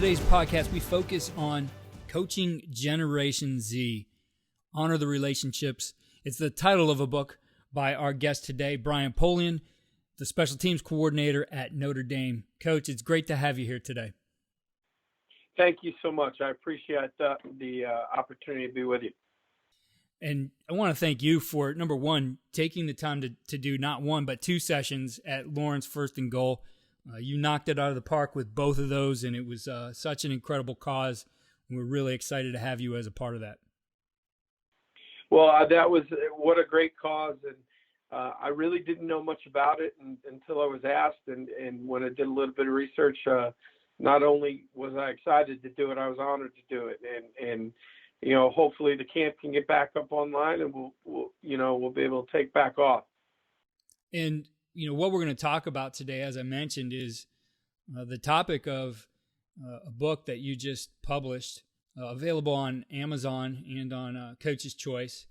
today's podcast, we focus on coaching Generation Z, honor the relationships. It's the title of a book by our guest today, Brian Polian, the special teams coordinator at Notre Dame. Coach, it's great to have you here today. Thank you so much. I appreciate the opportunity to be with you. And I want to thank you for, number one, taking the time to do not one, but two sessions at Lawrence First and Goal. You knocked it out of the park with both of those, and it was such an incredible cause. We're really excited to have you as a part of that. Well, what a great cause. And I really didn't know much about it until I was asked. And when I did a little bit of research, not only was I excited to do it, I was honored to do it. And you know, hopefully the camp can get back up online, and we'll be able to take back off. And you know, what we're going to talk about today, as I mentioned, is the topic of a book that you just published, available on Amazon and on Coach's Choice.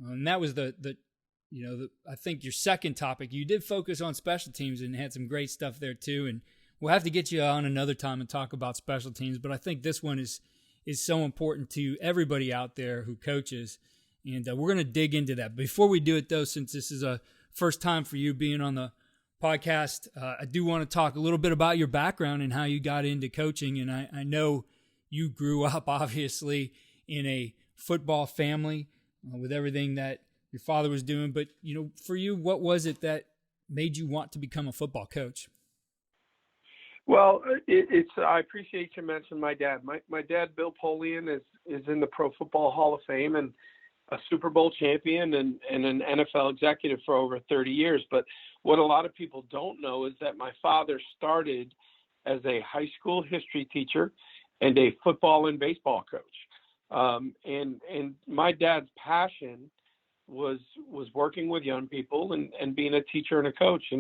And that was I think your second topic. You did focus on special teams and had some great stuff there too. And we'll have to get you on another time and talk about special teams. But I think this one is so important to everybody out there who coaches. And we're going to dig into that. Before we do it, though, since this is a first time for you being on the podcast, I do want to talk a little bit about your background and how you got into coaching. And I know you grew up, obviously, in a football family with everything that your father was doing. But, you know, for you, what was it that made you want to become a football coach? Well, I appreciate you mentioning my dad. My dad, Bill Polian, is in the Pro Football Hall of Fame and a Super Bowl champion and an NFL executive for over 30 years. But what a lot of people don't know is that my father started as a high school history teacher and a football and baseball coach. And my dad's passion was working with young people and being a teacher and a coach.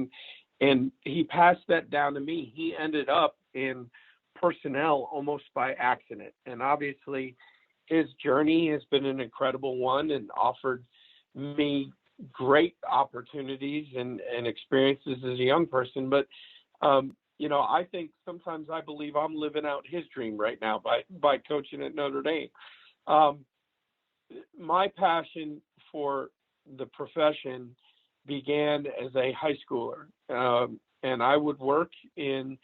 And he passed that down to me. He ended up in personnel almost by accident. And obviously his journey has been an incredible one and offered me great opportunities and experiences as a young person. But, I think sometimes I believe I'm living out his dream right now by coaching at Notre Dame. My passion for the profession began as a high schooler, and I would work in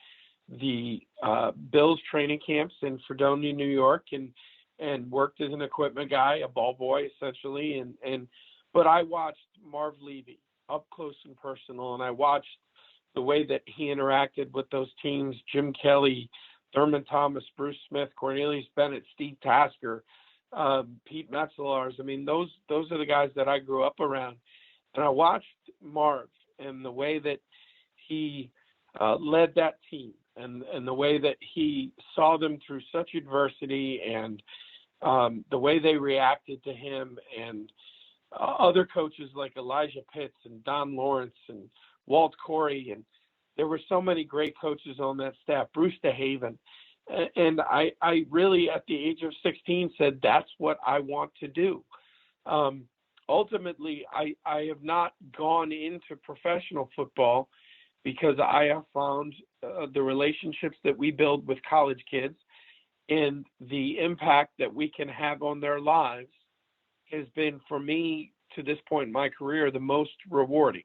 the Bills training camps in Fredonia, New York, and worked as an equipment guy, a ball boy essentially, but I watched Marv Levy up close and personal, and I watched the way that he interacted with those teams: Jim Kelly, Thurman Thomas, Bruce Smith, Cornelius Bennett, Steve Tasker, Pete Metzelaars. I mean, those are the guys that I grew up around. And I watched Marv and the way that he led that team and the way that he saw them through such adversity and the way they reacted to him, and other coaches like Elijah Pitts and Don Lawrence and Walt Corey. And there were so many great coaches on that staff, Bruce DeHaven. And I really, at the age of 16, said, that's what I want to do. Ultimately, I have not gone into professional football because I have found the relationships that we build with college kids and the impact that we can have on their lives has been, for me, to this point in my career, the most rewarding.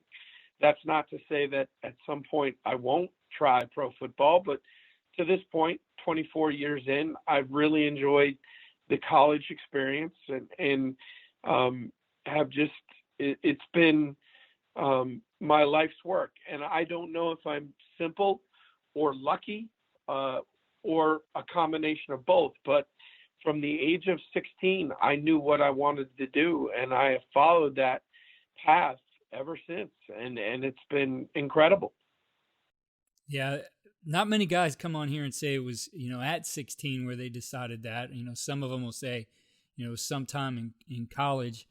That's not to say that at some point I won't try pro football, but to this point, 24 years in, I've really enjoyed the college experience and have just, it's been my life's work. And I don't know if I'm simple or lucky or a combination of both, but from the age of 16, I knew what I wanted to do, and I have followed that path ever since, and it's been incredible. Yeah, not many guys come on here and say it was, at 16 where they decided that. Some of them will say, sometime in college.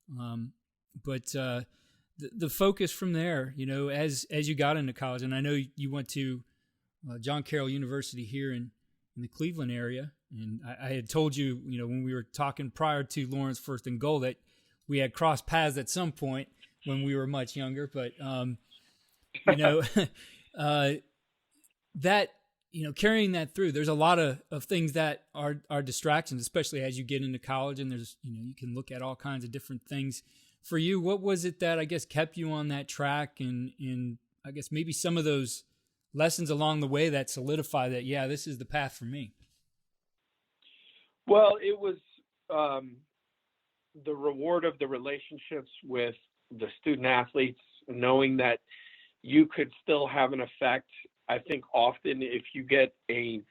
But the focus from there, as you got into college, and I know you went to John Carroll University here in the Cleveland area, and I had told you, when we were talking prior to Lawrence First and Goal, that we had crossed paths at some point when we were much younger. But that carrying that through, there's a lot of things that are distractions, especially as you get into college, and there's, you can look at all kinds of different things. For you, what was it that I guess kept you on that track, and I guess maybe some of those lessons along the way that solidify that, yeah, this is the path for me? Well, it was the reward of the relationships with the student athletes, knowing that you could still have an effect. I think often if you get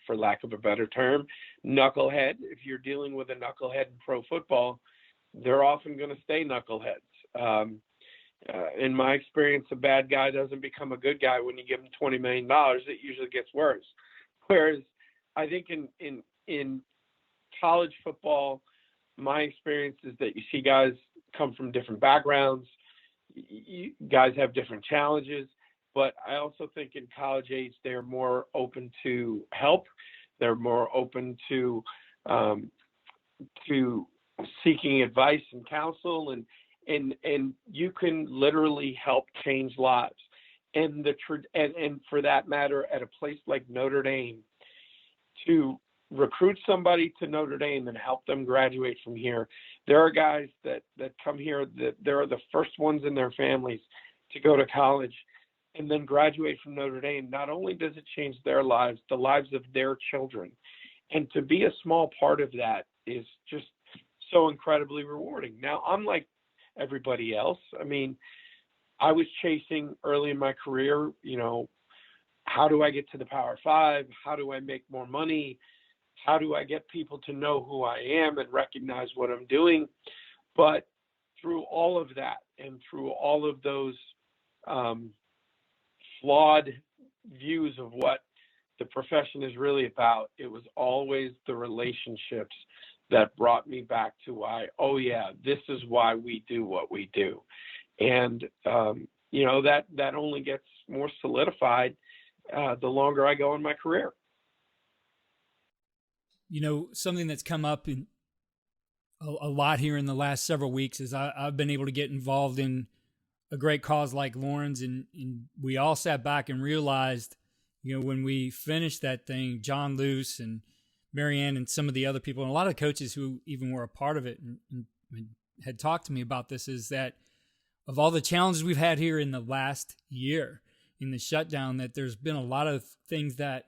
for lack of a better term, knucklehead, if you're dealing with a knucklehead in pro football, they're often going to stay knuckleheads. In my experience, a bad guy doesn't become a good guy when you give him $20 million. It usually gets worse. Whereas I think in college football, my experience is that you see guys come from different backgrounds. You guys have different challenges. But I also think in college age, they're more open to help. They're more open to seeking advice and counsel, and you can literally help change lives. And for that matter, at a place like Notre Dame, to recruit somebody to Notre Dame and help them graduate from here, there are guys that come here that they're the first ones in their families to go to college and then graduate from Notre Dame. Not only does it change their lives, the lives of their children. And to be a small part of that is just so incredibly rewarding. Now, I'm like everybody else. I mean, I was chasing early in my career, how do I get to the Power Five? How do I make more money? How do I get people to know who I am and recognize what I'm doing? But through all of that and through all of those flawed views of what the profession is really about, it was always the relationships that brought me back to why, this is why we do what we do. And, that only gets more solidified the longer I go in my career. Something that's come up in a lot here in the last several weeks is I've been able to get involved in a great cause like Lauren's, and we all sat back and realized, when we finished that thing, John Luce and Marianne and some of the other people, and a lot of coaches who even were a part of it and had talked to me about this, is that of all the challenges we've had here in the last year in the shutdown, that there's been a lot of things that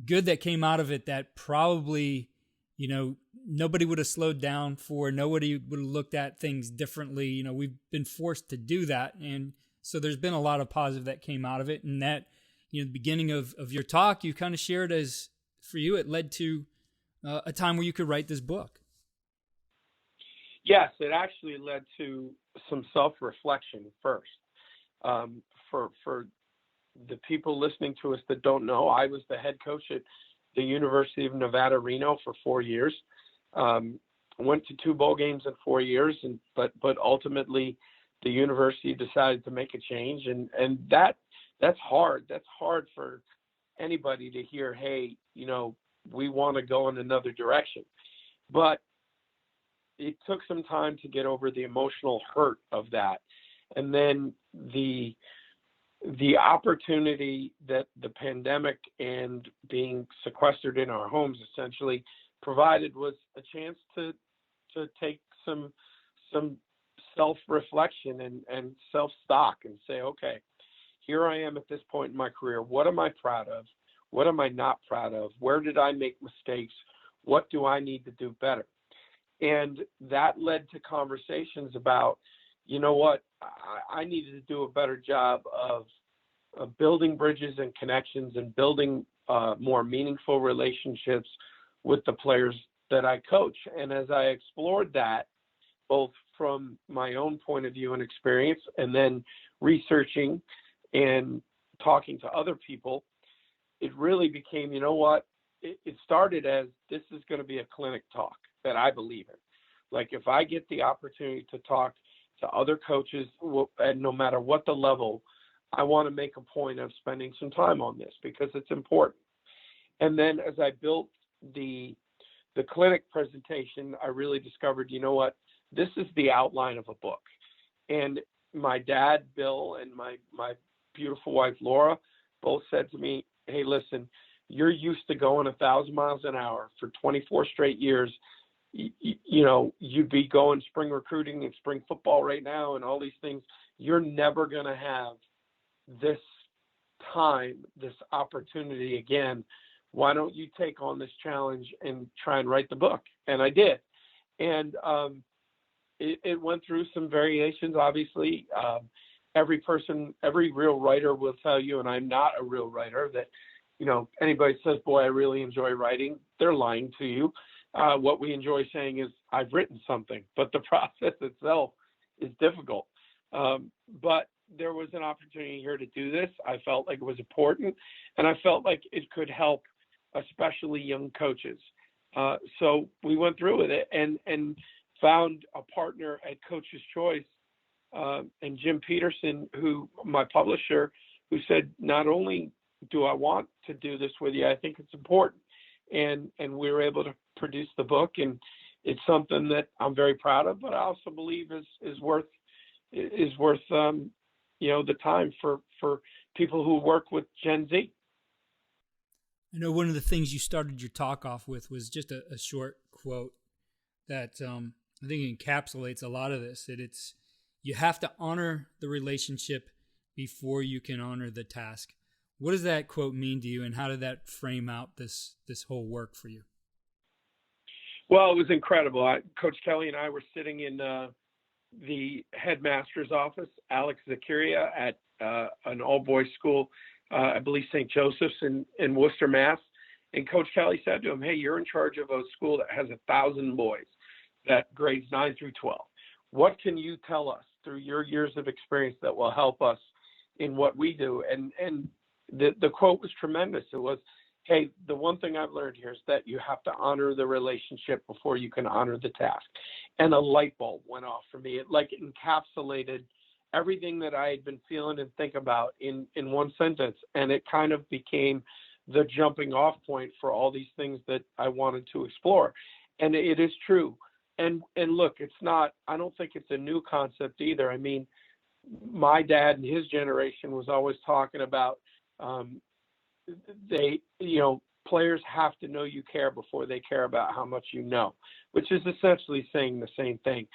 good that came out of it that probably, nobody would have slowed down for, nobody would have looked at things differently. We've been forced to do that. And so there's been a lot of positive that came out of it. And that, the beginning of your talk, you kind of shared as, for you, it led to a time where you could write this book. Yes, it actually led to some self-reflection first. For the people listening to us that don't know, I was the head coach at the University of Nevada, Reno for 4 years. Went to 2 bowl games in 4 years, but ultimately the university decided to make a change, and that's hard. That's hard for anybody to hear, hey, we want to go in another direction. But it took some time to get over the emotional hurt of that. And then the opportunity that the pandemic and being sequestered in our homes essentially provided was a chance to take some self-reflection and self-stock and say, okay, here I am at this point in my career. What am I proud of? What am I not proud of? Where did I make mistakes? What do I need to do better? And that led to conversations about, what, I needed to do a better job of building bridges and connections and building more meaningful relationships with the players that I coach. And as I explored that, both from my own point of view and experience, and then researching and talking to other people, it really became, it started as, this is going to be a clinic talk that I believe in. Like, if I get the opportunity to talk to other coaches, and no matter what the level, I want to make a point of spending some time on this because it's important. And then as I built the clinic presentation, I really discovered, this is the outline of a book. And my dad, Bill, and my beautiful wife, Laura, both said to me, hey, listen, you're used to going 1,000 miles an hour for 24 straight years. You know, you'd be going spring recruiting and spring football right now and all these things. You're never going to have this time, this opportunity again. Why don't you take on this challenge and try and write the book? And I did. And it went through some variations, obviously. Every real writer will tell you, and I'm not a real writer, that, you know, anybody says, boy, I really enjoy writing, they're lying to you. What we enjoy saying is, I've written something, but the process itself is difficult. But there was an opportunity here to do this. I felt like it was important, and I felt like it could help, especially young coaches. So we went through with it and found a partner at Coach's Choice, and Jim Peterson, who my publisher, who said, not only do I want to do this with you, I think it's important. And we were able to produce the book, and it's something that I'm very proud of, but I also believe is worth you know, the time for people who work with Gen Z. I know one of the things you started your talk off with was just a short quote that I think encapsulates a lot of this. That it's, you have to honor the relationship before you can honor the task. What does that quote mean to you, and how did that frame out this whole work for you? Well, it was incredible. Coach Kelly and I were sitting in the headmaster's office, Alex Zacharia, at an all-boys school, I believe St. Joseph's in Worcester, Mass. And Coach Kelly said to him, hey, you're in charge of a school that has 1,000 boys, that grades 9 through 12. What can you tell us through your years of experience that will help us in what we do? And the quote was tremendous. It was, hey, the one thing I've learned here is that you have to honor the relationship before you can honor the task. And a light bulb went off for me. It encapsulated everything that I had been feeling and think about in one sentence. And it kind of became the jumping off point for all these things that I wanted to explore. And it is true. And look, it's not, I don't think it's a new concept either. I mean, my dad and his generation was always talking about, players have to know you care before they care about how much you know, which is essentially saying the same thing.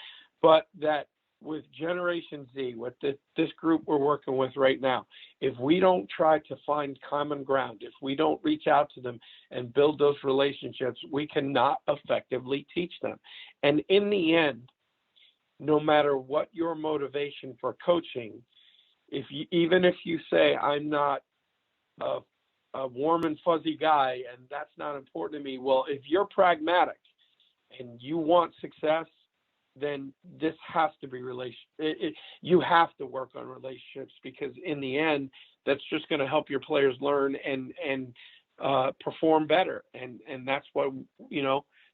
But that with Generation Z, with this group we're working with right now, if we don't try to find common ground, if we don't reach out to them and build those relationships, we cannot effectively teach them. And in the end, no matter what your motivation for coaching, even if you say, I'm not a warm and fuzzy guy and that's not important to me, well, if you're pragmatic and you want success, then this has to be you have to work on relationships, because in the end, that's just going to help your players learn and perform better. And that's what,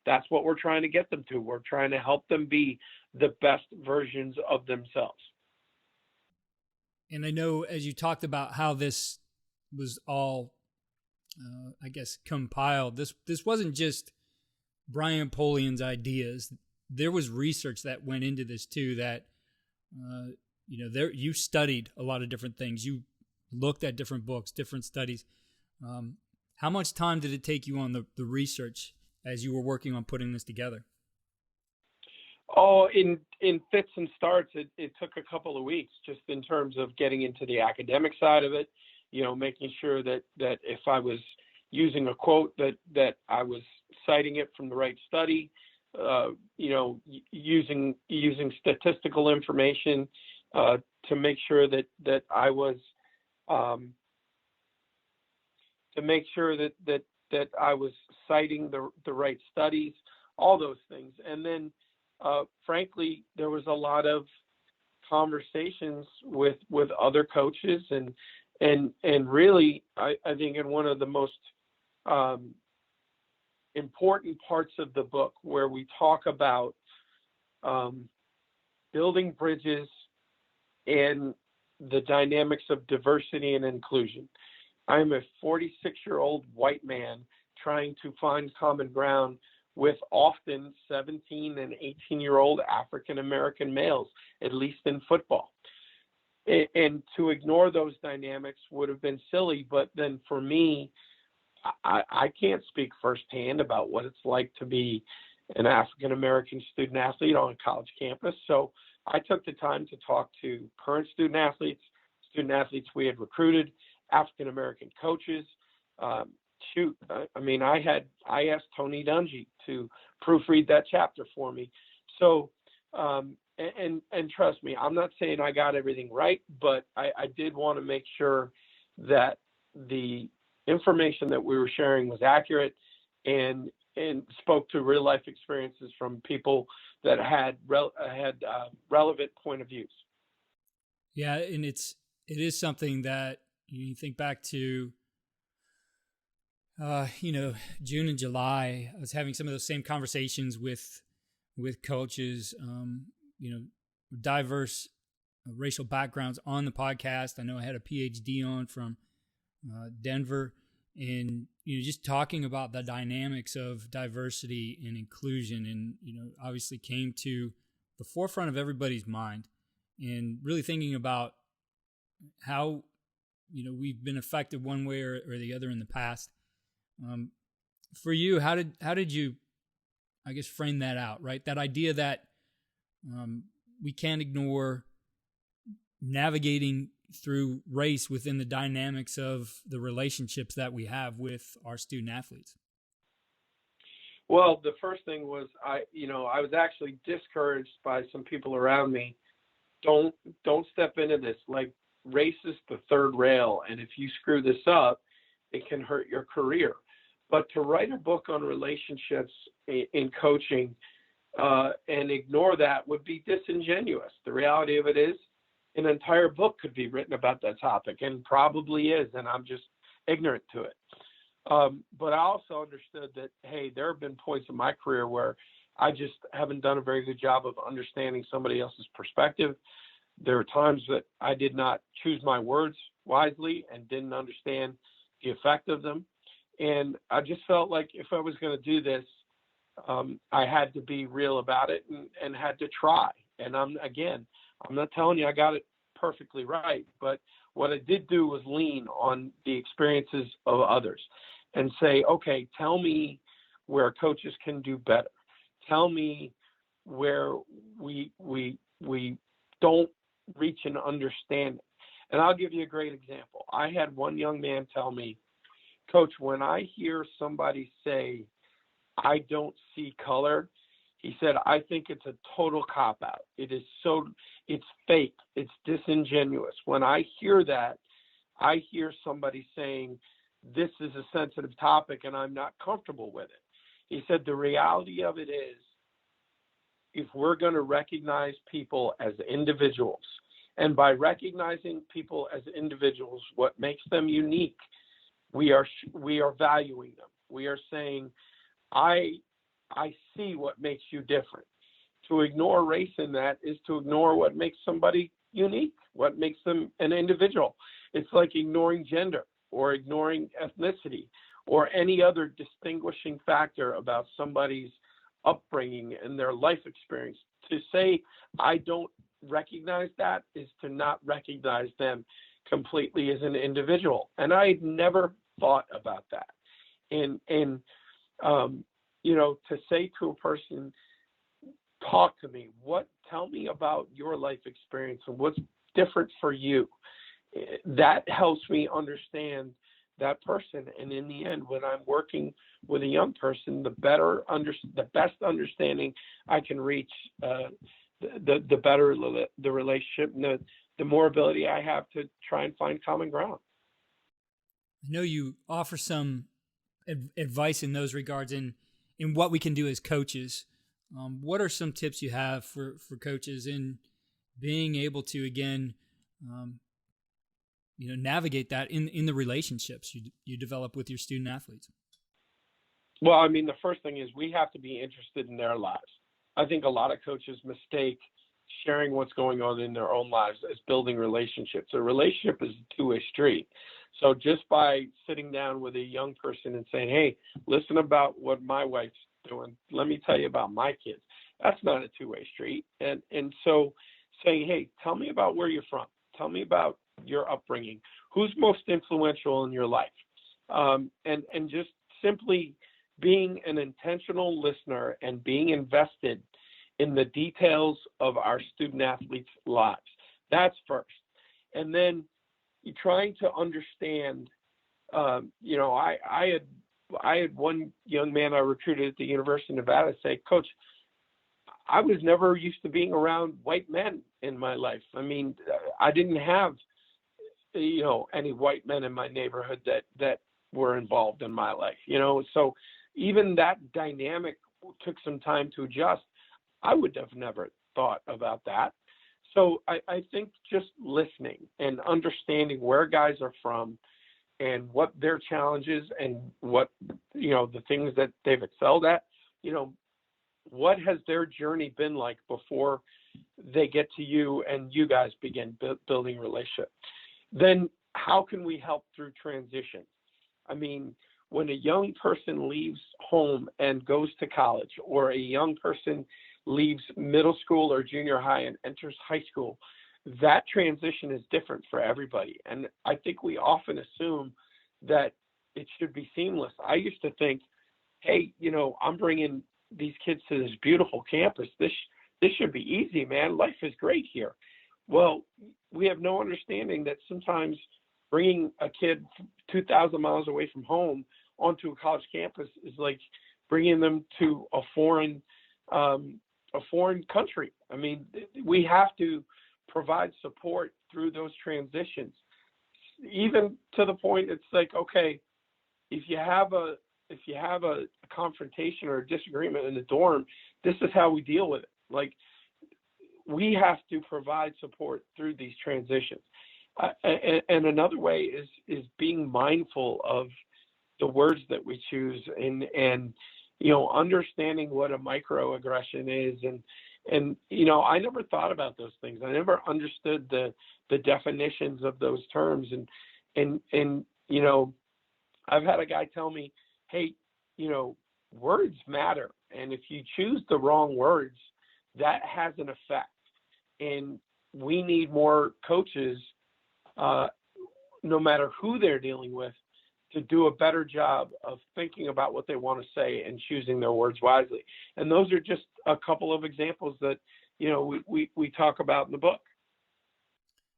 that's what we're trying to get them to. We're trying to help them be the best versions of themselves. And I know, as you talked about how this was all, compiled, this wasn't just Brian Polian's ideas. There was research that went into this too, that, you studied a lot of different things. You looked at different books, different studies. How much time did it take you on the research as you were working on putting this together? Oh, in fits and starts, it took a couple of weeks, just in terms of getting into the academic side of it, making sure that if I was using a quote, that I was citing it from the right study, using statistical information to make sure that I was that I was citing the right studies, all those things. And then frankly, there was a lot of conversations with other coaches, and really, I think in one of the most important parts of the book, where we talk about building bridges and the dynamics of diversity and inclusion. I'm a 46-year-old white man trying to find common ground with often 17 and 18-year-old African-American males, at least in football. And to ignore those dynamics would have been silly, but then for me, I can't speak firsthand about what it's like to be an African-American student athlete on a college campus. So I took the time to talk to current student athletes we had recruited, African-American coaches. I asked Tony Dungy to proofread that chapter for me. So, and trust me, I'm not saying I got everything right, but I did want to make sure that the information that we were sharing was accurate and spoke to real life experiences from people that had relevant point of views. Yeah, and it is something that you think back to. June and July, I was having some of those same conversations with coaches, diverse racial backgrounds on the podcast. I know I had a PhD on from Denver, and just talking about the dynamics of diversity and inclusion, and obviously came to the forefront of everybody's mind, and really thinking about how we've been affected one way or the other in the past. For you, how did you, I guess, frame that out, right? That idea that we can't ignore navigating through race within the dynamics of the relationships that we have with our student athletes. Well, the first thing was I was actually discouraged by some people around me. Don't step into this. Like, race is the third rail, and if you screw this up, it can hurt your career. But to write a book on relationships in coaching and ignore that would be disingenuous. The reality of it is, an entire book could be written about that topic, and probably is, and I'm just ignorant to it. But I also understood that, hey, there have been points in my career where I just haven't done a very good job of understanding somebody else's perspective. There are times that I did not choose my words wisely and didn't understand the effect of them. And I just felt like if I was going to do this, I had to be real about it and had to try. And I'm not telling you I got it perfectly right, but what I did do was lean on the experiences of others and say, okay, tell me where coaches can do better. Tell me where we don't reach an understanding. And I'll give you a great example. I had one young man tell me, Coach, when I hear somebody say, I don't see color, he said, I think it's a total cop-out. It's fake. It's disingenuous. When I hear that, I hear somebody saying, this is a sensitive topic and I'm not comfortable with it. He said, the reality of it is, if we're going to recognize people as individuals, and by recognizing people as individuals, what makes them unique, we are valuing them. We are saying, I see what makes you different. To ignore race in that is to ignore what makes somebody unique, what makes them an individual. It's like ignoring gender or ignoring ethnicity or any other distinguishing factor about somebody's upbringing and their life experience. To say I don't recognize that is to not recognize them completely as an individual. And I had never thought about that. And to say to a person, talk to me, tell me about your life experience and what's different for you. That helps me understand that person. And in the end, when I'm working with a young person, the best understanding I can reach, the better the relationship and the more ability I have to try and find common ground. I know you offer some advice in those regards in what we can do as coaches. What are some tips you have for coaches in being able to, again, navigate that in the relationships you develop with your student athletes? Well, I mean, the first thing is we have to be interested in their lives. I think a lot of coaches mistake sharing what's going on in their own lives as building relationships. A relationship is a two-way street. So just by sitting down with a young person and saying, hey, listen about what my wife's doing, let me tell you about my kids, that's not a two-way street. And so saying, hey, tell me about where you're from. Tell me about your upbringing. Who's most influential in your life? and just simply being an intentional listener and being invested in the details of our student athletes' lives. That's first. And then you're trying to understand, I had one young man I recruited at the University of Nevada say, Coach, I was never used to being around white men in my life. I mean, I didn't have, any white men in my neighborhood that were involved in my life, so even that dynamic took some time to adjust. I would have never thought about that. So I think just listening and understanding where guys are from and what their challenges and what, the things that they've excelled at, what has their journey been like before they get to you and you guys begin building a relationship. Then how can we help through transition? I mean, when a young person leaves home and goes to college, or a young person leaves middle school or junior high and enters high school, that transition is different for everybody. And I think we often assume that it should be seamless. I used to think, hey, I'm bringing these kids to this beautiful campus. This should be easy, man. Life is great here. Well, we have no understanding that sometimes bringing a kid 2,000 miles away from home onto a college campus is like bringing them to a foreign country. I mean, we have to provide support through those transitions, even to the point it's like, okay, if you have a confrontation or a disagreement in the dorm, this is how we deal with it. Like, we have to provide support through these transitions. And another way is being mindful of the words that we choose and understanding what a microaggression is. And I never thought about those things. I never understood the definitions of those terms. And I've had a guy tell me, hey, words matter. And if you choose the wrong words, that has an effect. And we need more coaches, no matter who they're dealing with, to do a better job of thinking about what they want to say and choosing their words wisely. And those are just a couple of examples that, we talk about in the book.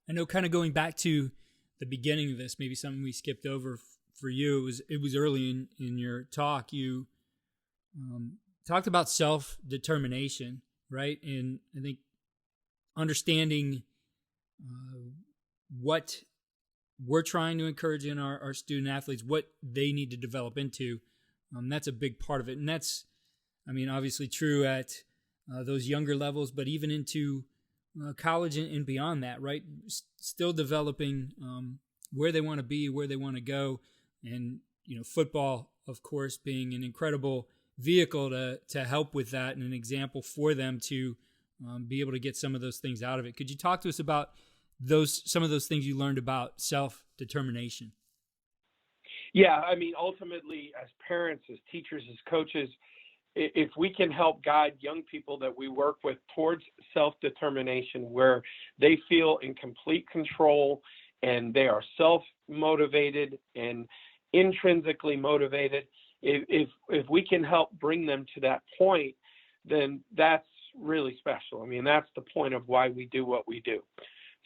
I know, kind of going back to the beginning of this, maybe something we skipped over for you, it was early in your talk. You talked about self-determination, right? And I think understanding what we're trying to encourage in our student athletes, what they need to develop into, that's a big part of it. And that's, obviously true at those younger levels, but even into college and beyond that, right? Still developing where they want to be, where they want to go. And, football, of course, being an incredible vehicle to help with that and an example for them to be able to get some of those things out of it. Could you talk to us about some of those things you learned about self-determination? Yeah, ultimately, as parents, as teachers, as coaches, if we can help guide young people that we work with towards self-determination, where they feel in complete control and they are self-motivated and intrinsically motivated, if we can help bring them to that point, then that's really special. That's the point of why we do what we do.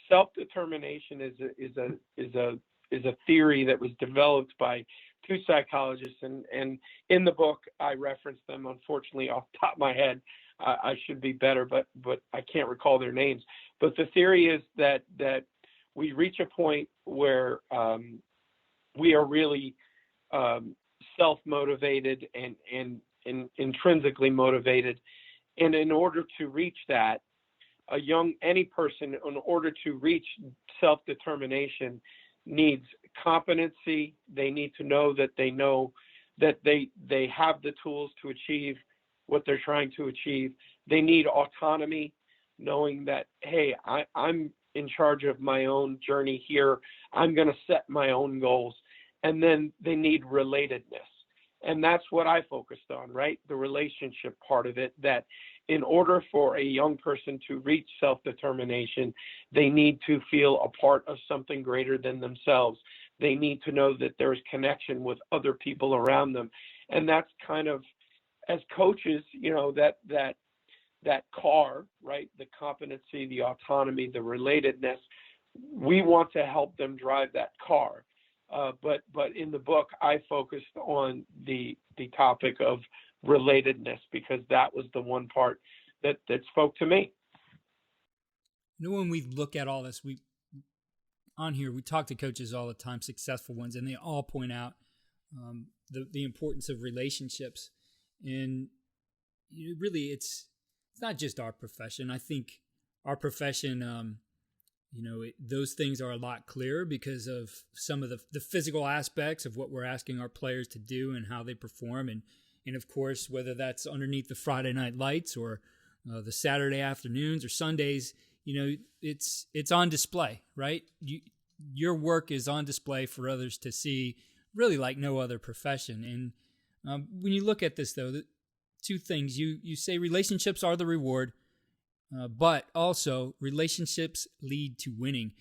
Self-determination is a theory that was developed by two psychologists, and in the book I reference them. Unfortunately, off the top of my head, I should be better, but I can't recall their names. But the theory is that we reach a point where we are really self-motivated and intrinsically motivated, and in order to reach that, any person, in order to reach self-determination, needs competency. They need to know that they have the tools to achieve what they're trying to achieve. They need autonomy, knowing that, hey, I'm in charge of my own journey here. I'm going to set my own goals. And then they need relatedness. And that's what I focused on, right? The relationship part of it, that in order for a young person to reach self-determination, they need to feel a part of something greater than themselves. They need to know that there's connection with other people around them. And that's kind of, as coaches, that car, right? The competency, the autonomy, the relatedness. We want to help them drive that car. But in the book, I focused on the topic of relatedness, because that was the one part that spoke to me. When we look at all this, we talk to coaches all the time, successful ones, and they all point out the importance of relationships. And really, it's not just our profession. I think our profession, those things are a lot clearer because of some of the physical aspects of what we're asking our players to do and how they perform. And of course, whether that's underneath the Friday night lights or the Saturday afternoons or Sundays, it's on display, right? Your work is on display for others to see, really like no other profession. And when you look at this, though, the two things, you say relationships are the reward, but also relationships lead to winning.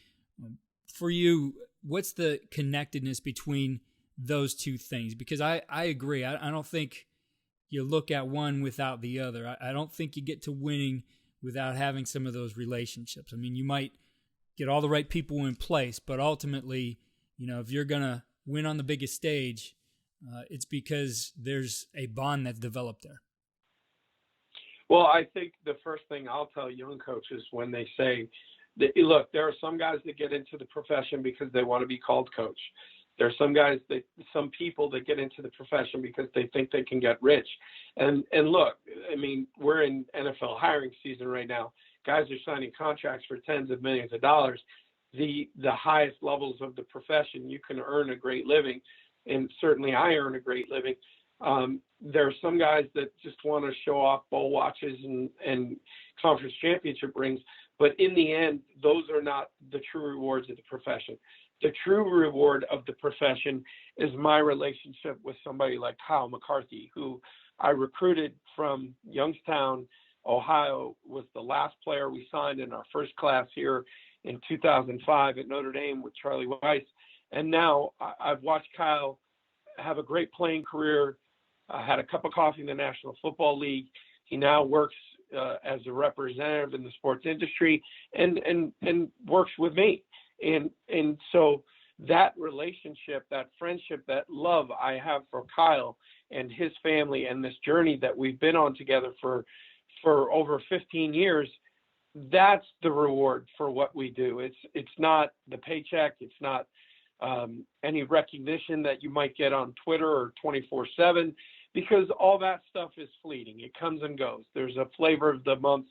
For you, what's the connectedness between those two things? Because I agree. I don't think you look at one without the other. I don't think you get to winning without having some of those relationships. I mean, you might get all the right people in place, but ultimately, if you're going to win on the biggest stage, it's because there's a bond that's developed there. Well, I think the first thing I'll tell young coaches when they say, look, there are some guys that get into the profession because they want to be called coach. There are some people that get into the profession because they think they can get rich. And look, I mean, we're in NFL hiring season right now. Guys are signing contracts for tens of millions of dollars. The highest levels of the profession, you can earn a great living, and certainly I earn a great living. There are some guys that just want to show off bowl watches and conference championship rings, but in the end, those are not the true rewards of the profession. The true reward of the profession is my relationship with somebody like Kyle McCarthy, who I recruited from Youngstown, Ohio, was the last player we signed in our first class here in 2005 at Notre Dame with Charlie Weiss. And now I've watched Kyle have a great playing career, had a cup of coffee in the National Football League. He now works as a representative in the sports industry and works with me. And so that relationship, that friendship, that love I have for Kyle and his family and this journey that we've been on together for over 15 years, that's the reward for what we do. It's not the paycheck. It's not any recognition that you might get on Twitter or 24/7, because all that stuff is fleeting. It comes and goes. There's a flavor of the month,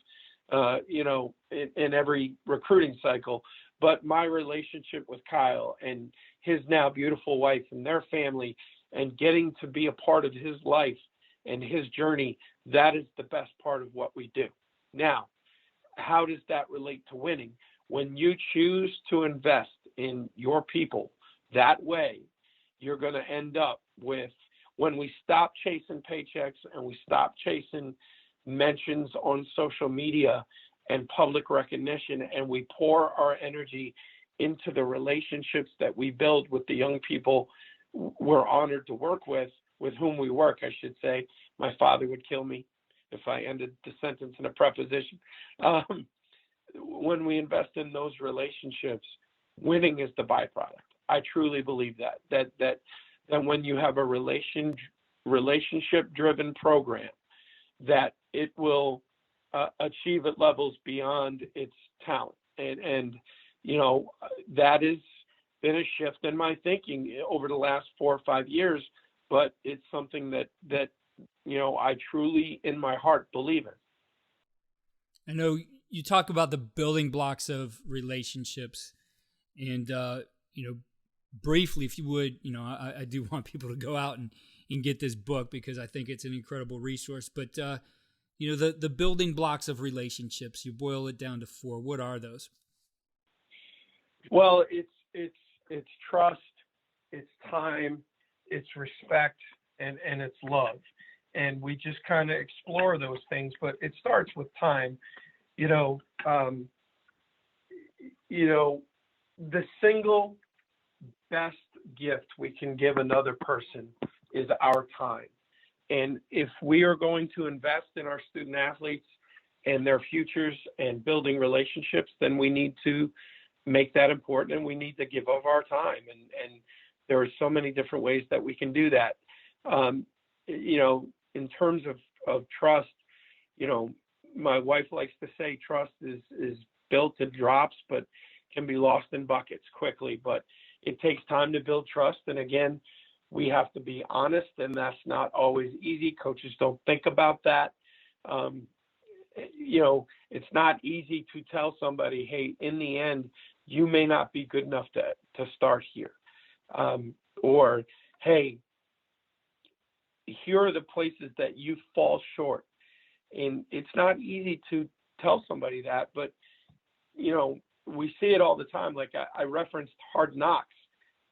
in every recruiting cycle. But my relationship with Kyle and his now beautiful wife and their family, and getting to be a part of his life and his journey, that is the best part of what we do. Now, how does that relate to winning? When you choose to invest in your people that way, you're going to end up with, when we stop chasing paychecks and we stop chasing mentions on social media and public recognition, and we pour our energy into the relationships that we build with the young people we're honored to work with whom we work, I should say. My father would kill me if I ended the sentence in a preposition. When we invest in those relationships, winning is the byproduct. I truly believe that when you have a relationship-driven program, that it will achieve at levels beyond its talent. And that has been a shift in my thinking over the last 4 or 5 years, but it's something that I truly in my heart believe in. I know you talk about the building blocks of relationships, and briefly, if you would, I do want people to go out and get this book because I think it's an incredible resource. But the building blocks of relationships, you boil it down to 4. What are those? Well, it's trust, it's time, it's respect, and it's love. And we just kind of explore those things, but it starts with time. The single best gift we can give another person is our time. And if we are going to invest in our student athletes and their futures and building relationships, then we need to make that important, and we need to give of our time. And there are so many different ways that we can do that. In terms of trust, my wife likes to say trust is built in drops, but can be lost in buckets quickly. But it takes time to build trust. And again, we have to be honest, and that's not always easy. Coaches don't think about that. It's not easy to tell somebody, hey, in the end, you may not be good enough to start here. Or, hey, here are the places that you fall short. And it's not easy to tell somebody that, but, we see it all the time. Like I referenced Hard Knocks,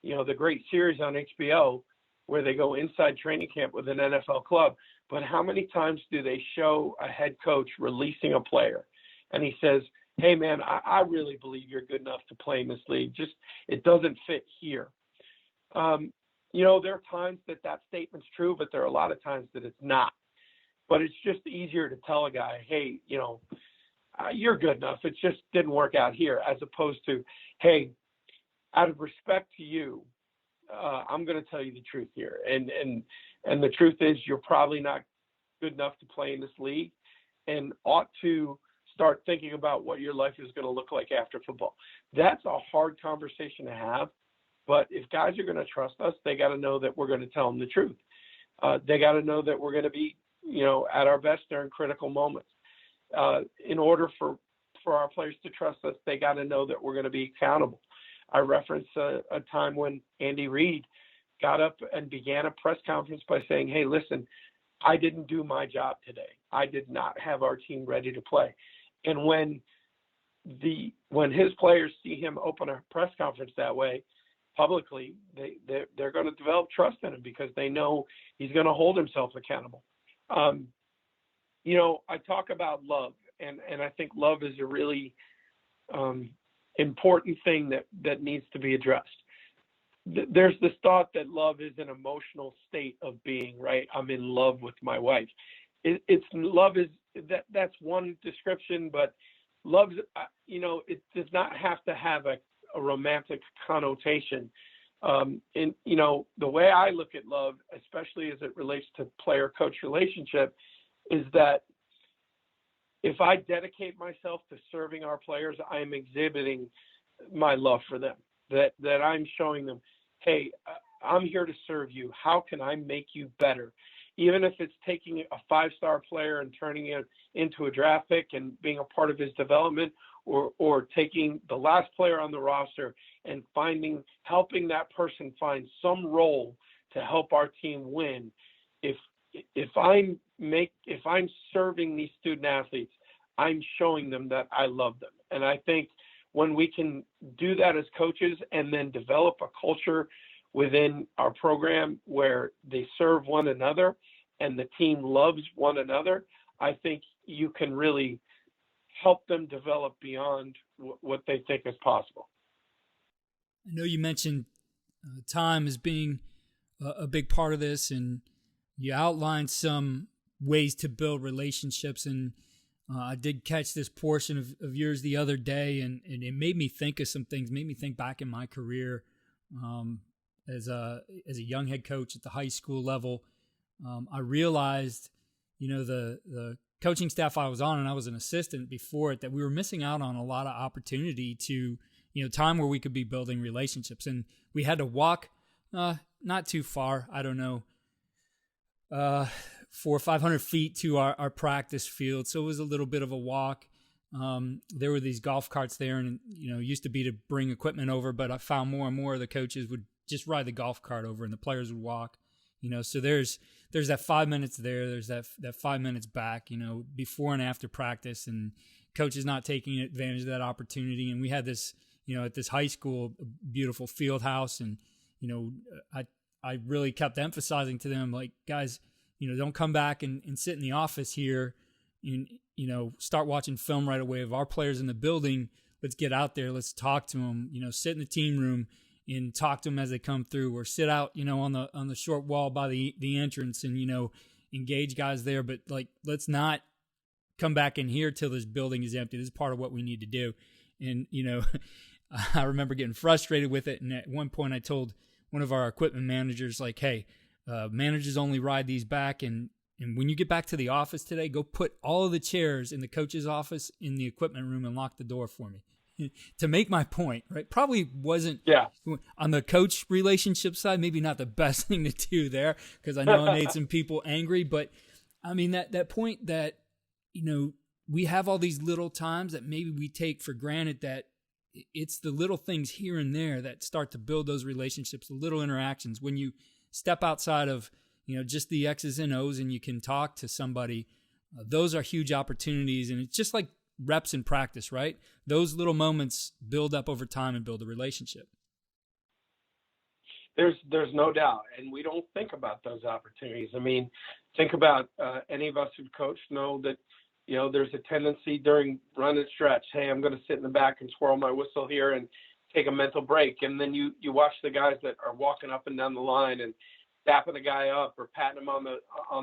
the great series on HBO where they go inside training camp with an NFL club. But how many times do they show a head coach releasing a player? And he says, hey, man, I really believe you're good enough to play in this league. Just it doesn't fit here. There are times that statement's true, but there are a lot of times that it's not. But it's just easier to tell a guy, hey, you're good enough. It just didn't work out here, as opposed to, hey, out of respect to you, I'm going to tell you the truth here. And the truth is you're probably not good enough to play in this league and ought to start thinking about what your life is going to look like after football. That's a hard conversation to have. But if guys are going to trust us, they got to know that we're going to tell them the truth. They got to know that we're going to be, at our best during critical moments. In order for our players to trust us, they got to know that we're going to be accountable. I reference a time when Andy Reid got up and began a press conference by saying, hey, listen, I didn't do my job today. I did not have our team ready to play. And when his players see him open a press conference that way publicly, they're going to develop trust in him because they know he's going to hold himself accountable. I talk about love, and I think love is a really important thing that needs to be addressed. There's this thought that love is an emotional state of being, right? I'm in love with my wife. Love is that's one description, but love, it does not have to have a romantic connotation. The way I look at love, especially as it relates to player-coach relationship, is that if I dedicate myself to serving our players, I'm exhibiting my love for them, that I'm showing them, hey, I'm here to serve you. How can I make you better? Even if it's taking a 5-star player and turning it into a draft pick and being a part of his development, or taking the last player on the roster and helping that person find some role to help our team win. If I'm serving these student athletes, I'm showing them that I love them. And I think when we can do that as coaches and then develop a culture within our program where they serve one another and the team loves one another, I think you can really help them develop beyond what they think is possible. I know you mentioned time as being a big part of this, and you outlined some ways to build relationships. And I did catch this portion of yours the other day, and it made me think of some things, made me think back in my career as a young head coach at the high school level. I realized, the coaching staff I was on, and I was an assistant before it, that we were missing out on a lot of opportunity to, time where we could be building relationships. And we had to walk not too far, I don't know, 400 or 500 feet to our practice field. So it was a little bit of a walk. There were these golf carts there, and, it used to be to bring equipment over, but I found more and more of the coaches would just ride the golf cart over and the players would walk. So there's that 5 minutes there. There's that 5 minutes back, before and after practice, and coaches not taking advantage of that opportunity. And we had this, at this high school, beautiful field house. And, I really kept emphasizing to them, like, guys, don't come back and sit in the office here and, start watching film right away of our players in the building. Let's get out there. Let's talk to them, sit in the team room and talk to them as they come through, or sit out, on the short wall by the entrance and, engage guys there. But like, let's not come back in here till this building is empty. This is part of what we need to do. And, I remember getting frustrated with it. And at one point I told one of our equipment managers, like, hey, managers only ride these back. And when you get back to the office today, go put all of the chairs in the coach's office in the equipment room and lock the door for me. To make my point, right? Probably wasn't on the coach relationship side, maybe not the best thing to do there, because I know I made some people angry. But I mean, that point that, we have all these little times that maybe we take for granted, that it's the little things here and there that start to build those relationships, the little interactions. When you step outside of, just the X's and O's and you can talk to somebody, those are huge opportunities. And it's just like reps in practice, right? Those little moments build up over time and build a relationship. There's no doubt. And we don't think about those opportunities. I mean, think about any of us who've coached know that, there's a tendency during run and stretch, hey, I'm going to sit in the back and swirl my whistle here and take a mental break. And then you watch the guys that are walking up and down the line and dapping a guy up or patting him on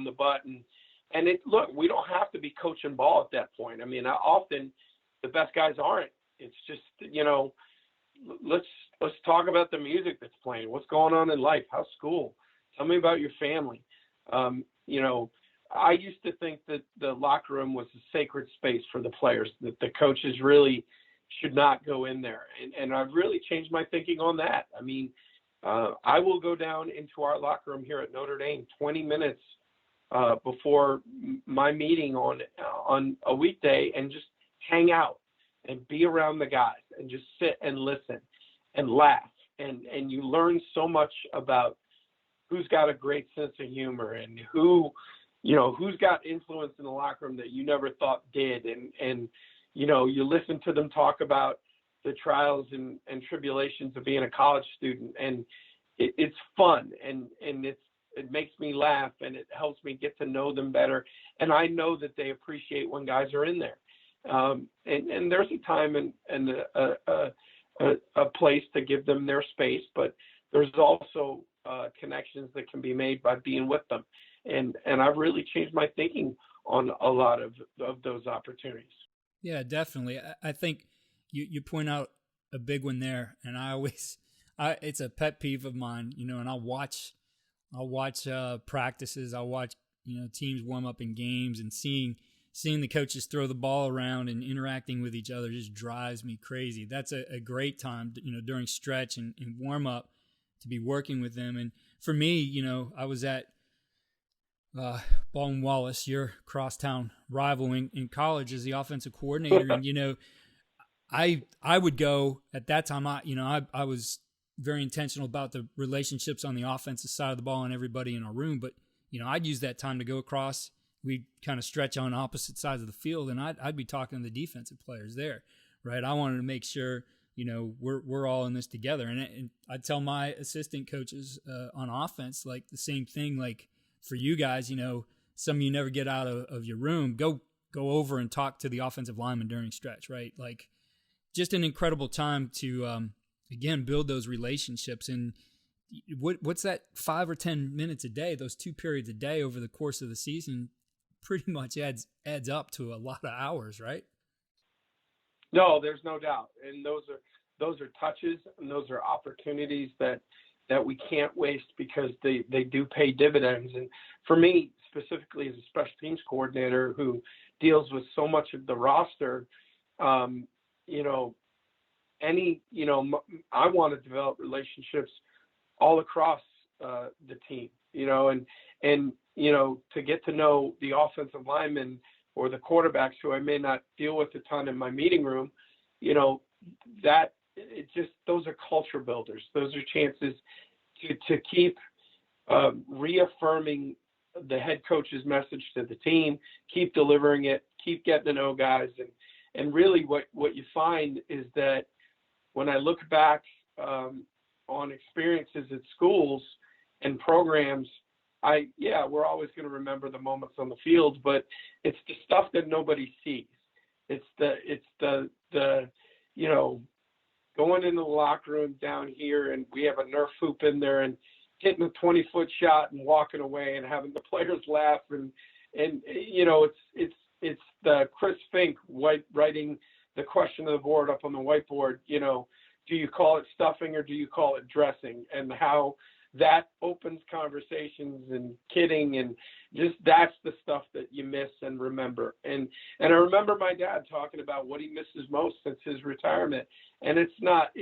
the butt. And look, we don't have to be coaching ball at that point. I mean, often the best guys aren't. It's just, let's talk about the music that's playing. What's going on in life? How's school? Tell me about your family. I used to think that the locker room was a sacred space for the players, that the coaches really should not go in there. And I've really changed my thinking on that. I mean, I will go down into our locker room here at Notre Dame 20 minutes before my meeting on a weekday and just hang out and be around the guys and just sit and listen and laugh. And you learn so much about who's got a great sense of humor and who's got influence in the locker room that you never thought did. And you listen to them talk about the trials and tribulations of being a college student. And it's fun and it makes me laugh and it helps me get to know them better. And I know that they appreciate when guys are in there. And there's a time and a place to give them their space, but there's also connections that can be made by being with them. And I've really changed my thinking on a lot of those opportunities. Yeah, definitely. I think you point out a big one there, and it's a pet peeve of mine, and I'll watch practices. I'll watch, teams warm up in games, and seeing the coaches throw the ball around and interacting with each other just drives me crazy. That's a great time, during stretch and warm up to be working with them. And for me, I was at Baldwin Wallace, your crosstown rival in college, as the offensive coordinator. And, I would go at that time. I was very intentional about the relationships on the offensive side of the ball and everybody in our room. But, I'd use that time to go across. We'd kind of stretch on opposite sides of the field, and I'd be talking to the defensive players there, right? I wanted to make sure, we're all in this together. And I'd tell my assistant coaches on offense, like the same thing, like for you guys, some of you never get out of your room, go over and talk to the offensive lineman during stretch, right? Like just an incredible time to, again, build those relationships. And what's that 5 or 10 minutes a day, those 2 periods a day over the course of the season pretty much adds up to a lot of hours, right? No, there's no doubt. And those are touches and those are opportunities that we can't waste because they do pay dividends. And for me, specifically as a special teams coordinator who deals with so much of the roster, I want to develop relationships all across the team, and to get to know the offensive linemen or the quarterbacks who I may not deal with a ton in my meeting room, those are culture builders. Those are chances to keep reaffirming the head coach's message to the team, keep delivering it, keep getting to know guys. And really what you find is that when I look back on experiences at schools and programs, we're always going to remember the moments on the field, but it's the stuff that nobody sees. It's the going into the locker room down here, and we have a Nerf hoop in there, and hitting a 20-foot shot and walking away and having the players laugh, and it's the Chris Fink writing the question of the board up on the whiteboard. Do you call it stuffing or do you call it dressing? And how that opens conversations and kidding, and just that's the stuff that you miss and remember. And I remember my dad talking about what he misses most since his retirement. And it's not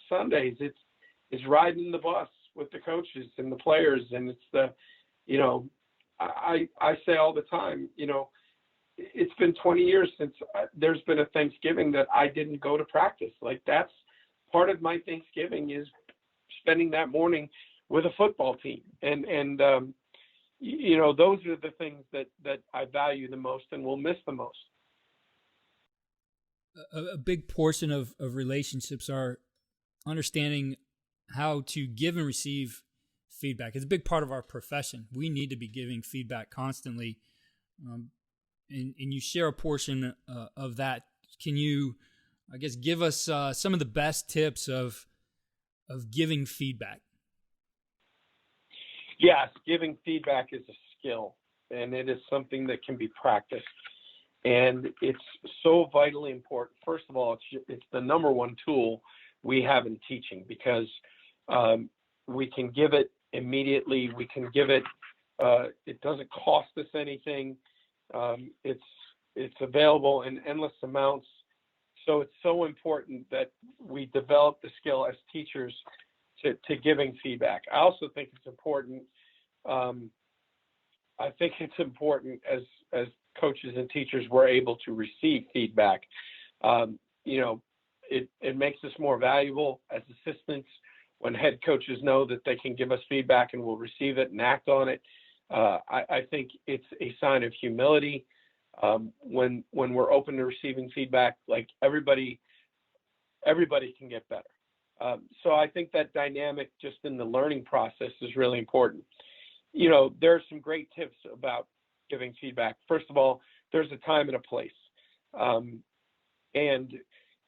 Sundays. It's riding the bus with the coaches and the players. And it's I say all the time, it's been 20 years since there's been a Thanksgiving that I didn't go to practice. Like, that's part of my Thanksgiving, is spending that morning with a football team. And those are the things that I value the most and will miss the most. A big portion of relationships are understanding how to give and receive feedback. It's a big part of our profession. We need to be giving feedback constantly. And you share a portion of that. Can you, I guess, give us some of the best tips of giving feedback? Yes, giving feedback is a skill, and it is something that can be practiced. And it's so vitally important. First of all, it's the number one tool we have in teaching, because we can give it immediately. We can give it. It doesn't cost us anything. It's available in endless amounts. So it's so important that we develop the skill as teachers to giving feedback. I also think it's important. I think it's important as coaches and teachers, we're able to receive feedback. It makes us more valuable as assistants when head coaches know that they can give us feedback and we'll receive it and act on it. I think it's a sign of humility when we're open to receiving feedback. Like, everybody can get better. So I think that dynamic just in the learning process is really important. There are some great tips about giving feedback. First of all, there's a time and a place. And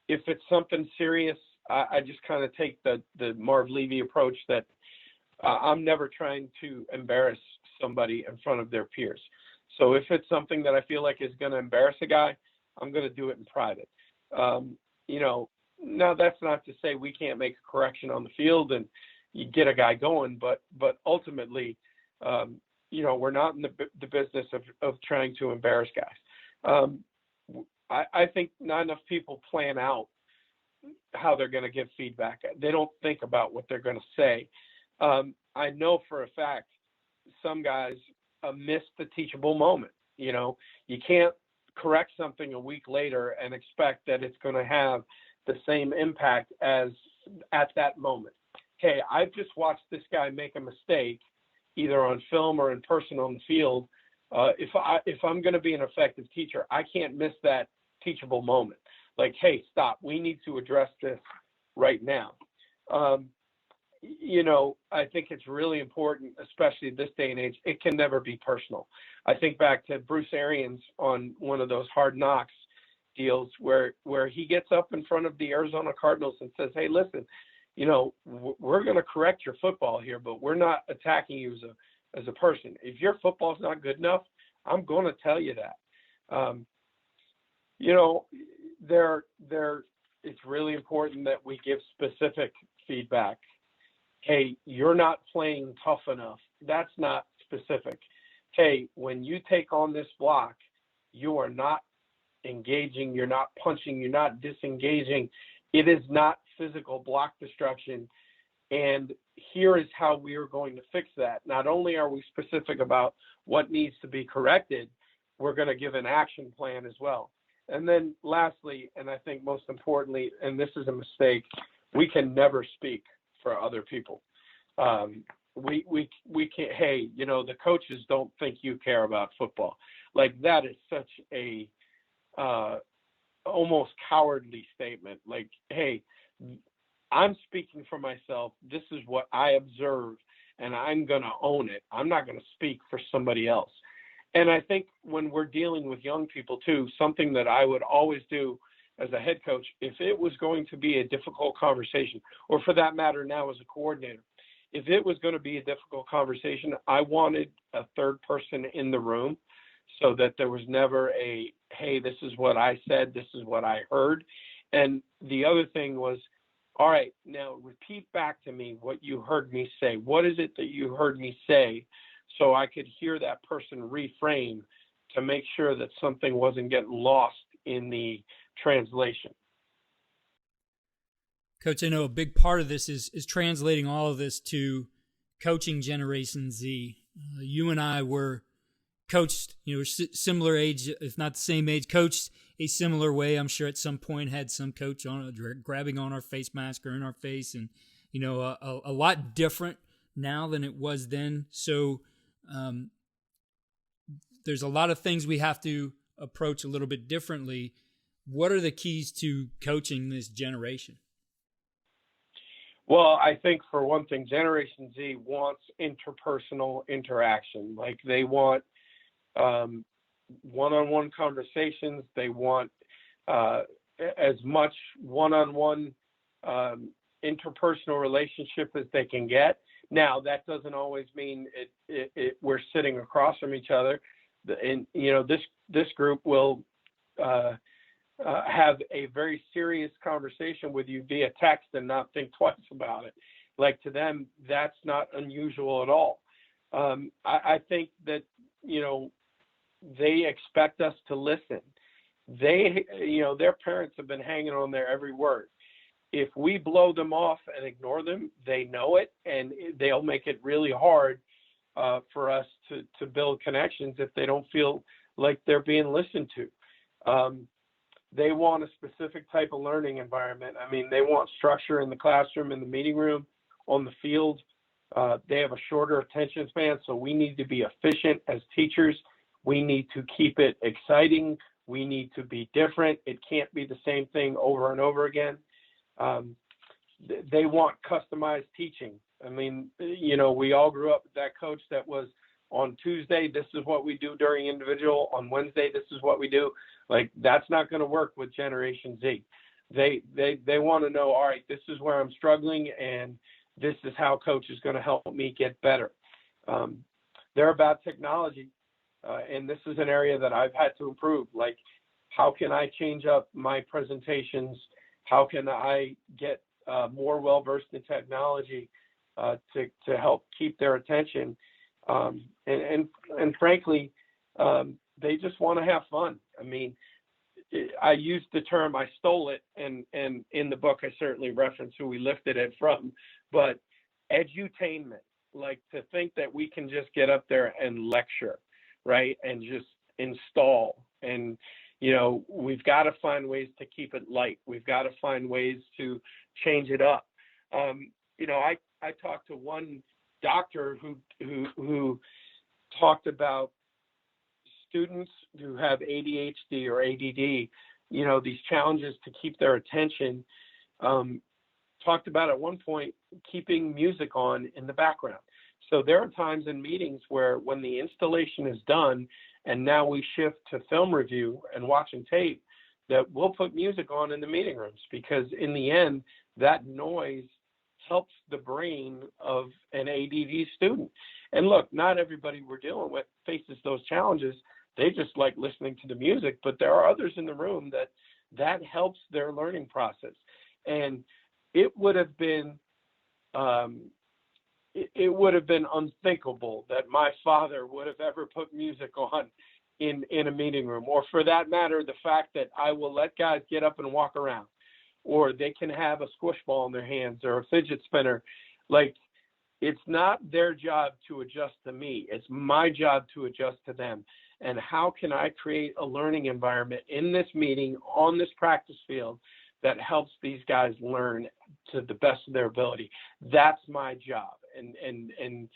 if it's something serious, I just kind of take the Marv Levy approach that I'm never trying to embarrass somebody in front of their peers. So if it's something that I feel like is going to embarrass a guy, I'm going to do it in private. Now that's not to say we can't make a correction on the field and you get a guy going, but ultimately, we're not in the business of trying to embarrass guys. I think not enough people plan out how they're going to give feedback. They don't think about what they're going to say. I know for a fact some guys miss the teachable moment. You can't correct something a week later and expect that it's going to have the same impact as at that moment. Okay, I've just watched this guy make a mistake, either on film or in person on the field. If I'm going to be an effective teacher, I can't miss that teachable moment. Like, hey, stop. We need to address this right now. I think it's really important, especially this day and age. It can never be personal. I think back to Bruce Arians on one of those Hard Knocks deals where he gets up in front of the Arizona Cardinals and says, hey, listen, we're going to correct your football here, but we're not attacking you as a person. If your football's not good enough, I'm going to tell you that. It's really important that we give specific feedback. Hey, you're not playing tough enough. That's not specific. Hey, when you take on this block, you are not engaging, you're not punching, you're not disengaging. It is not physical block destruction. And here is how we are going to fix that. Not only are we specific about what needs to be corrected, we're going to give an action plan as well. And then lastly, and I think most importantly, and this is a mistake, we can never speak for other people. We can't, hey, the coaches don't think you care about football. Like, that is such a almost cowardly statement. Like, hey, I'm speaking for myself. This is what I observe, and I'm going to own it. I'm not going to speak for somebody else. And I think when we're dealing with young people too, something that I would always do as a head coach, if it was going to be a difficult conversation, or for that matter now as a coordinator, if it was going to be a difficult conversation, I wanted a third person in the room so that there was never a, hey, this is what I said, this is what I heard. And the other thing was, all right, now repeat back to me what you heard me say. What is it that you heard me say, so I could hear that person reframe to make sure that something wasn't getting lost in the translation. Coach, I know a big part of this is translating all of this to coaching Generation Z. You and I were coached, similar age, if not the same age, coached a similar way. I'm sure at some point had some coach grabbing on our face mask or in our face, and a lot different now than it was then. So there's a lot of things we have to approach a little bit differently. What are the keys to coaching this generation? Well, I think for one thing, Generation Z wants interpersonal interaction. Like they want one-on-one conversations. They want as much one-on-one interpersonal relationship as they can get. Now, that doesn't always mean we're sitting across from each other. And this group will have a very serious conversation with you via text and not think twice about it. Like, to them, that's not unusual at all. I think that, they expect us to listen. Their parents have been hanging on their every word. If we blow them off and ignore them, they know it, and they'll make it really hard for us to build connections if they don't feel like they're being listened to. They want a specific type of learning environment. I mean, they want structure in the classroom, in the meeting room, on the field. They have a shorter attention span, so we need to be efficient as teachers. We need to keep it exciting. We need to be different. It can't be the same thing over and over again. They want customized teaching. I mean, we all grew up with that coach that was, on Tuesday, this is what we do during individual. On Wednesday, this is what we do. Like, that's not going to work with Generation Z. They want to know, all right, this is where I'm struggling, and this is how coach is going to help me get better. They're about technology, and this is an area that I've had to improve. Like, how can I change up my presentations? How can I get more well-versed in technology to help keep their attention? And frankly, they just want to have fun. I mean, I used the term, I stole it, and in the book I certainly reference who we lifted it from, but edutainment, like to think that we can just get up there and lecture, right, and just install. And, we've got to find ways to keep it light. We've got to find ways to change it up. I talked to one doctor who talked about students who have ADHD or ADD, these challenges to keep their attention, talked about at one point keeping music on in the background. So there are times in meetings where when the installation is done and now we shift to film review and watching tape, that we'll put music on in the meeting rooms, because in the end, that noise helps the brain of an ADD student. And look, not everybody we're dealing with faces those challenges. They just like listening to the music, but there are others in the room that helps their learning process. And it would have been unthinkable that my father would have ever put music on in a meeting room, or for that matter, the fact that I will let guys get up and walk around, or they can have a squish ball in their hands or a fidget spinner. Like, it's not their job to adjust to me. It's my job to adjust to them. And how can I create a learning environment in this meeting, on this practice field, that helps these guys learn to the best of their ability? That's my job. And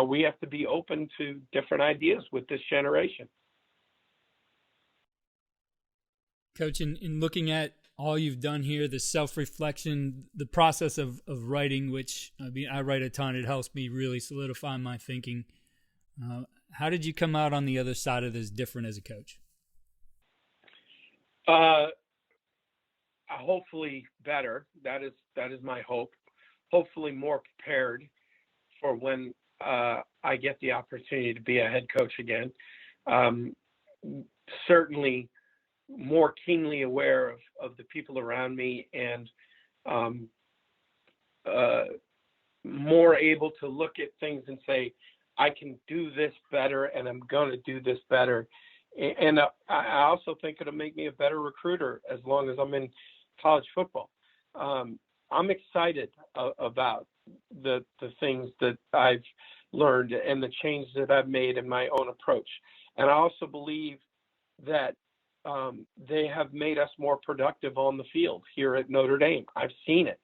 we have to be open to different ideas with this generation. Coach, in looking at all you've done here, the self-reflection, the process of writing, which I write a ton, it helps me really solidify my thinking. How did you come out on the other side of this different as a coach? hopefully better. That is my hope. Hopefully more prepared for when I get the opportunity to be a head coach again. Certainly more keenly aware of the people around me, and more able to look at things and say, I can do this better, and I'm going to do this better. And I also think it'll make me a better recruiter as long as I'm in college football. I'm excited about the things that I've learned and the changes that I've made in my own approach. And I also believe that they have made us more productive on the field here at Notre Dame. I've seen it.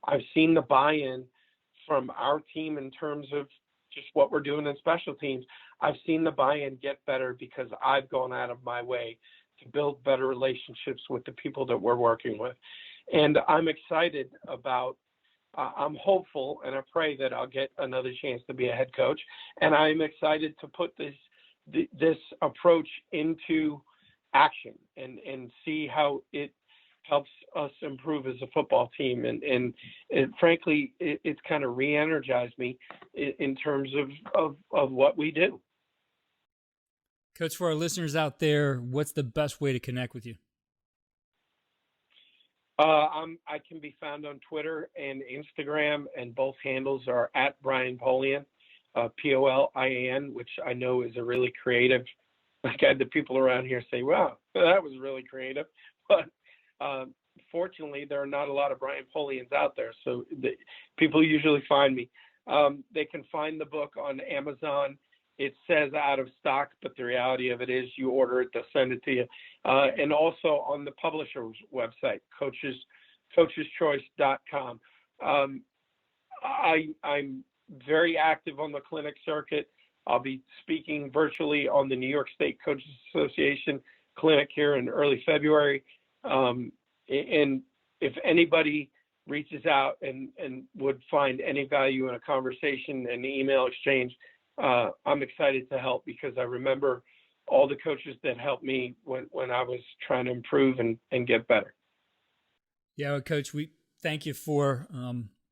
I've seen the buy-in from our team in terms of just what we're doing in special teams. I've seen the buy-in get better because I've gone out of my way to build better relationships with the people that we're working with. And I'm excited about, I'm hopeful, and I pray that I'll get another chance to be a head coach. And I'm excited to put this approach into action and see how it helps us improve as a football team. And frankly, it's kind of re-energized me in terms of what we do. Coach, for our listeners out there, what's the best way to connect with you? I can be found on Twitter and Instagram, and both handles are at Brian Polian, Polian, which I know is a really creative. Like, I had the people around here say, wow, that was really creative. But fortunately, there are not a lot of Brian Polians out there, so people usually find me. They can find the book on Amazon. It says out of stock, but the reality of it is you order it, they'll send it to you. And also on the publisher's website, coacheschoice.com. I'm very active on the clinic circuit. I'll be speaking virtually on the New York State Coaches Association clinic here in early February. And if anybody reaches out and would find any value in a conversation and email exchange, I'm excited to help, because I remember all the coaches that helped me when I was trying to improve and get better. Yeah, well, Coach, we thank you for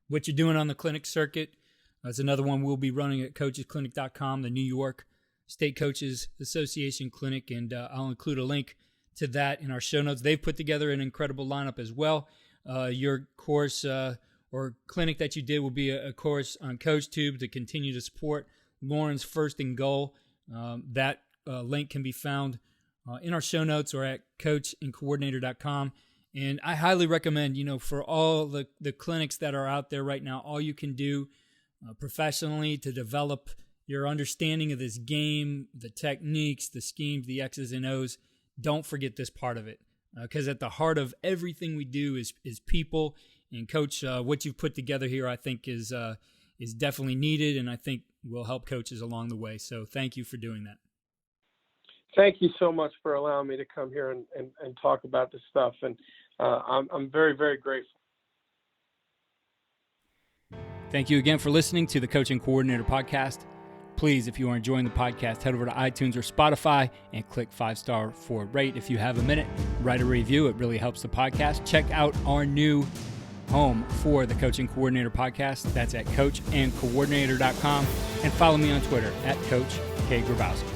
what you're doing on the clinic circuit. That's another one we'll be running at coachesclinic.com, the New York State Coaches Association Clinic, and I'll include a link to that in our show notes. They've put together an incredible lineup as well. Your course or clinic that you did will be a course on CoachTube to continue to support Lauren's First and Goal. That link can be found in our show notes or at coachandcoordinator.com. And I highly recommend, for all the clinics that are out there right now, all you can do professionally to develop your understanding of this game, the techniques, the schemes, the X's and O's, don't forget this part of it. Because at the heart of everything we do is people. And Coach, what you've put together here, I think is definitely needed, and I think will help coaches along the way. So thank you for doing that. Thank you so much for allowing me to come here and talk about this stuff. And I'm very, very grateful. Thank you again for listening to the Coaching Coordinator Podcast. Please, if you are enjoying the podcast, head over to iTunes or Spotify and click 5-star for rate. If you have a minute, write a review. It really helps the podcast. Check out our new home for the Coaching Coordinator Podcast. That's at coachandcoordinator.com. And follow me on Twitter at Coach K. Grabowski.